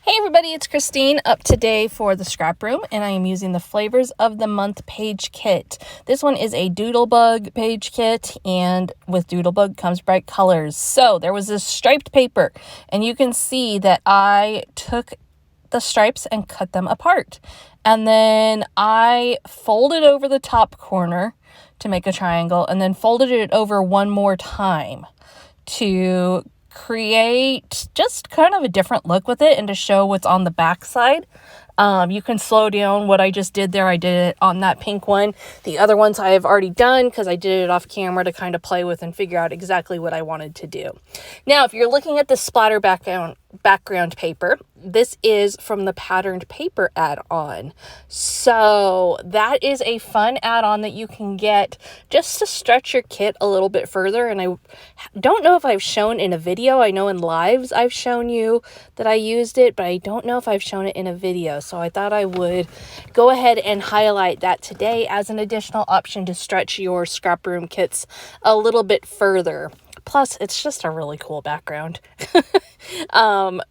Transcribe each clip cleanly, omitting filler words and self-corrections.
Hey everybody, it's Christine up today for the scrap room, and I am using the Flavors of the Month page kit. This one is a DOODLEBUG page kit, and with DOODLEBUG comes bright colors. So there was this striped paper, and you can see that I took the stripes and cut them apart. And then I folded over the top corner to make a triangle, and then folded it over one more time to create just kind of a different look with it and to show what's on the back side. You can slow down what I just did there. I did it on that pink one. The other ones I have already done because I did it off camera to kind of play with and figure out exactly what I wanted to do. Now, if you're looking at the splatter background paper, this is from the patterned paper add-on. So that is a fun add-on that you can get just to stretch your kit a little bit further. And I don't know if I've shown in a video. I know in lives I've shown you that I used it, but I don't know if I've shown it in a video. So I thought I would go ahead and highlight that today as an additional option to stretch your scrap room kits a little bit further. Plus, it's just a really cool background.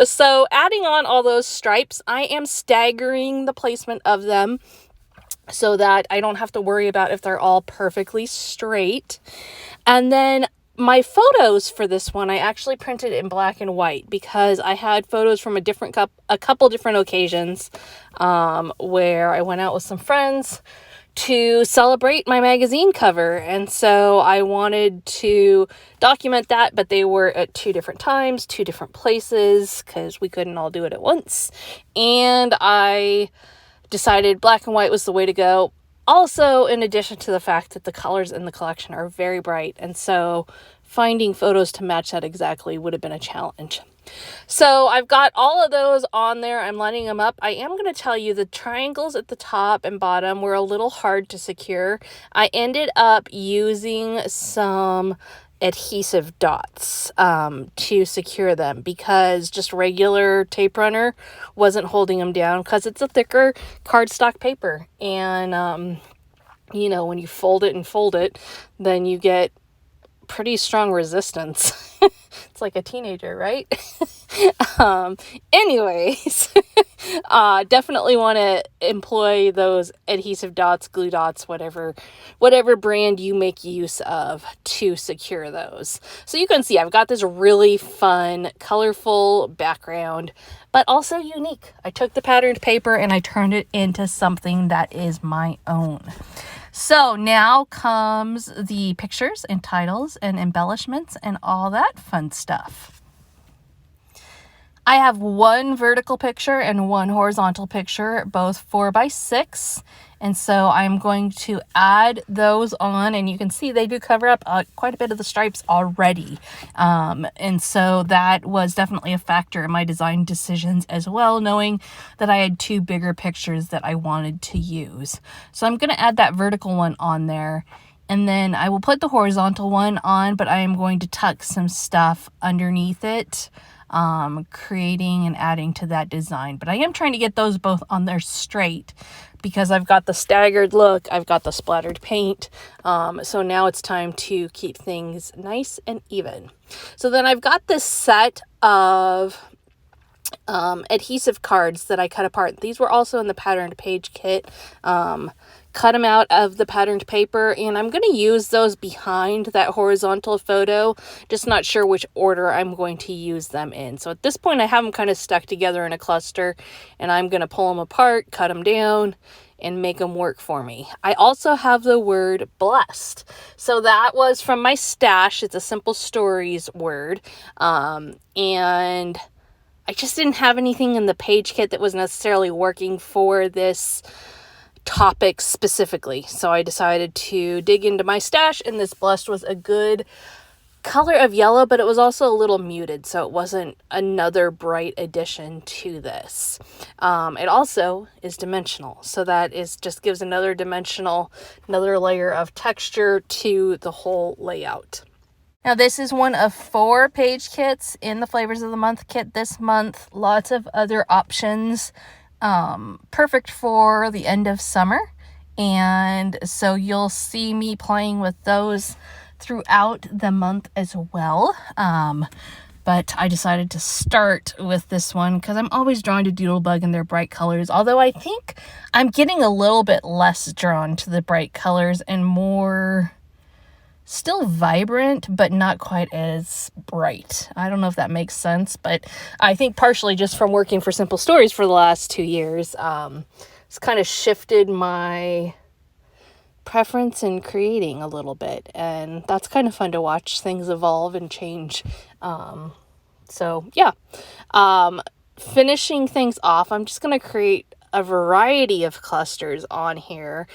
So adding on all those stripes, I am staggering the placement of them so that I don't have to worry about if they're all perfectly straight. And then my photos for this one, I actually printed in black and white because I had photos from a couple different occasions where I went out with some friends to celebrate my magazine cover, and so I wanted to document that, but they were at two different times, two different places, because we couldn't all do it at once, and I decided black and white was the way to go. Also, in addition to the fact that the colors in the collection are very bright, and so finding photos to match that exactly would have been a challenge. So I've got all of those on there. I'm lining them up. I am going to tell you the triangles at the top and bottom were a little hard to secure. I ended up using some adhesive dots to secure them because just regular tape runner wasn't holding them down because it's a thicker cardstock paper. And, you know, when you fold it, then you get pretty strong resistance. It's like a teenager, right? Anyways, definitely want to employ those adhesive dots, glue dots, whatever brand you make use of to secure those. So you can see I've got this really fun, colorful background, but also unique. I took the patterned paper and I turned it into something that is my own. So now comes the pictures and titles and embellishments and all that fun stuff. I have one vertical picture and one horizontal picture, both 4x6. And so I'm going to add those on, and you can see they do cover up quite a bit of the stripes already. And so that was definitely a factor in my design decisions as well, knowing that I had two bigger pictures that I wanted to use. So I'm going to add that vertical one on there. And then I will put the horizontal one on, but I am going to tuck some stuff underneath it, creating and adding to that design. But I am trying to get those both on there straight because I've got the staggered look, I've got the splattered paint, so now it's time to keep things nice and even. So then I've got this set of adhesive cards that I cut apart. These were also in the patterned page kit. Cut them out of the patterned paper, and I'm going to use those behind that horizontal photo, just not sure which order I'm going to use them in. So at this point I have them kind of stuck together in a cluster, and I'm going to pull them apart, cut them down, and make them work for me. I also have the word blessed. So that was from my stash. It's a Simple Stories word, and I just didn't have anything in the page kit that was necessarily working for this topic specifically. So I decided to dig into my stash, and this blessed was a good color of yellow, but it was also a little muted, so it wasn't another bright addition to this. It also is dimensional, so that just gives another layer of texture to the whole layout. Now this is one of 4 page kits in the Flavors of the Month kit this month. Lots of other options. Perfect for the end of summer, and so you'll see me playing with those throughout the month as well. but I decided to start with this one because I'm always drawn to Doodlebug and their bright colors, although I think I'm getting a little bit less drawn to the bright colors and more still vibrant, but not quite as bright. I don't know if that makes sense, but I think partially just from working for Simple Stories for the last 2 years, it's kind of shifted my preference in creating a little bit, and that's kind of fun to watch things evolve and change. So yeah, finishing things off, I'm just going to create a variety of clusters on here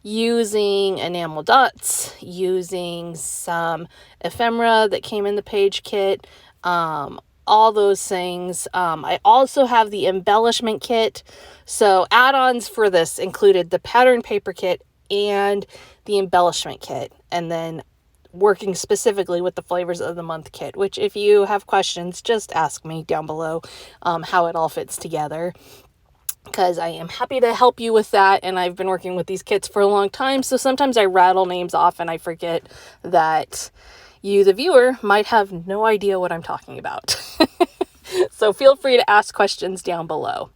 using enamel dots, using some ephemera that came in the page kit, all those things. I also have the embellishment kit, so add-ons for this included the pattern paper kit and the embellishment kit, and then working specifically with the flavors of the month kit, which if you have questions, just ask me down below how it all fits together, because I am happy to help you with that. And I've been working with these kits for a long time, so sometimes I rattle names off and I forget that you, the viewer, might have no idea what I'm talking about. So feel free to ask questions down below.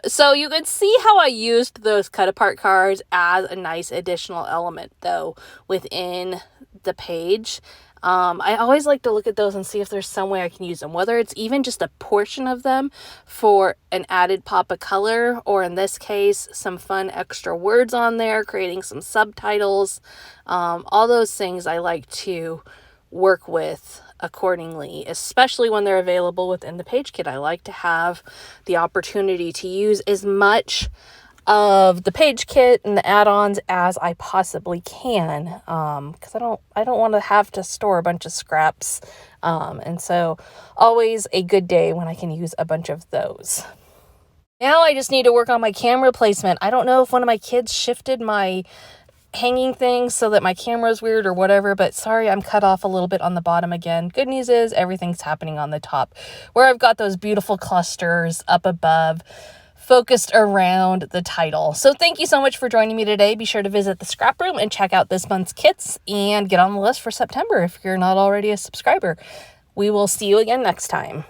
So you can see how I used those cut apart cards as a nice additional element though within the page. I always like to look at those and see if there's some way I can use them, whether it's even just a portion of them for an added pop of color, or in this case, some fun extra words on there, creating some subtitles. All those things I like to work with accordingly, especially when they're available within the page kit. I like to have the opportunity to use as much of the page kit and the add-ons as I possibly can, because I don't want to have to store a bunch of scraps, and so always a good day when I can use a bunch of those. Now I just need to work on my camera placement. I don't know if one of my kids shifted my hanging things so that my camera is weird or whatever, but sorry, I'm cut off a little bit on the bottom again. Good news is everything's happening on the top, where I've got those beautiful clusters up above focused around the title. So thank you so much for joining me today. Be sure to visit the ScrapRoom and check out this month's kits and get on the list for September if you're not already a subscriber. We will see you again next time.